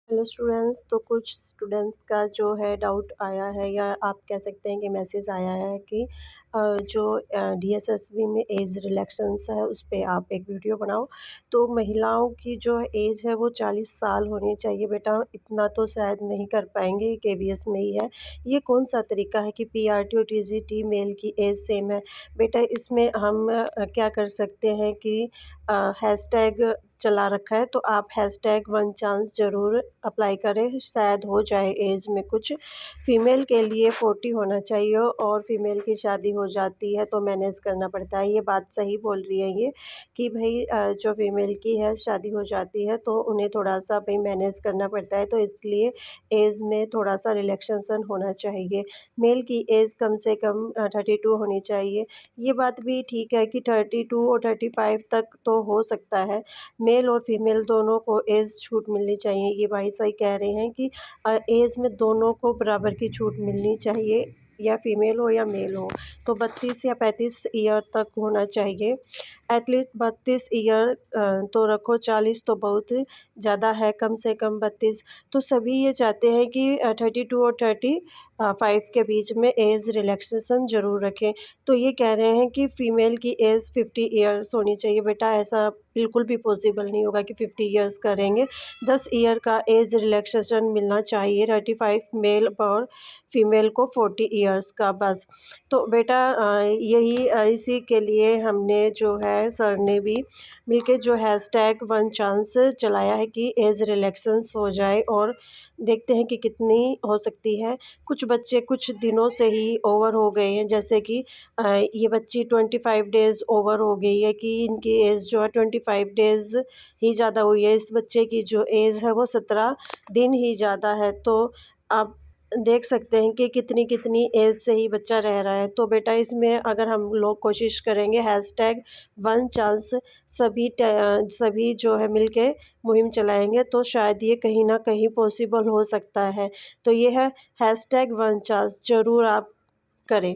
Hello students. तो कुछ students का जो है डाउट आया है या आप कह सकते हैं कि मैसेज आया है कि जो डीएसएसबी में एज रिलैक्सेंस है उस पे आप एक वीडियो बनाओ। तो महिलाओं की जो एज है वो 40 साल होनी चाहिए। बेटा इतना तो शायद नहीं कर पाएंगे, केबीएस में ही है। ये कौन सा तरीका है कि पीआरटी और टीजीटी मेल की एज सेम है। बेटा इसमें हम क्या कर सकते हैं कि हैशटैग चला रखा है, तो आप हैशटैग वन चांस ज़रूर अप्लाई करें, शायद हो जाए एज में कुछ। फ़ीमेल के लिए 40 होना चाहिए और फीमेल की शादी हो जाती है तो मैनेज करना पड़ता है। ये बात सही बोल रही है ये कि भई जो फीमेल की है शादी हो जाती है तो उन्हें थोड़ा-सा भई मैनेज करना पड़ता है, तो इसलिए एज में थोड़ा-सा रिलैक्सेशन होना चाहिए। मेल की एज कम से कम 32 होनी चाहिए। ये बात भी ठीक है कि 32 और 35 तक तो हो सकता है। मेल और फीमेल दोनों को एज छूट मिलनी चाहिए। ये भाई सही कह रहे हैं कि एज में दोनों को बराबर की छूट मिलनी चाहिए, या फीमेल हो या मेल हो। तो 32 या 35 ईयर तक होना चाहिए। एटलीस्ट 32 ईयर तो रखो, 40 तो बहुत ज़्यादा है, कम से कम 32। तो सभी ये चाहते हैं कि 32 और 35 के बीच में एज रिलैक्सेशन ज़रूर रखें। तो ये कह रहे हैं कि फ़ीमेल की एज 50 ईयर्स होनी चाहिए। बेटा ऐसा बिल्कुल भी पॉसिबल नहीं होगा कि 50 ईयर्स करेंगे। 10 ईयर का एज रिलैक्सेशन मिलना चाहिए। 35 मेल और फीमेल को 40 ईयर्स का बस। तो बेटा यही इसी के लिए हमने जो है सर ने भी मिलके जो हैशटैग वन चांस चलाया है कि एज रिलैक्सेंस हो जाए, और देखते हैं कि कितनी हो सकती है। कुछ बच्चे कुछ दिनों से ही ओवर हो गए हैं, जैसे कि ये बच्ची 25 डेज़ ओवर हो गई है कि इनकी एज जो है 25 डेज़ ही ज़्यादा हुई है। इस बच्चे की जो एज है वो 17 दिन ही ज़्यादा है। तो आप देख सकते हैं कि कितनी कितनी एज से ही बच्चा रह रहा है। तो बेटा इसमें अगर हम लोग कोशिश करेंगे हैशटैग वन चांस सभी जो है मिलके मुहिम चलाएंगे तो शायद ये कहीं ना कहीं पॉसिबल हो सकता है। तो ये है हैशटैग वन चांस, ज़रूर आप करें।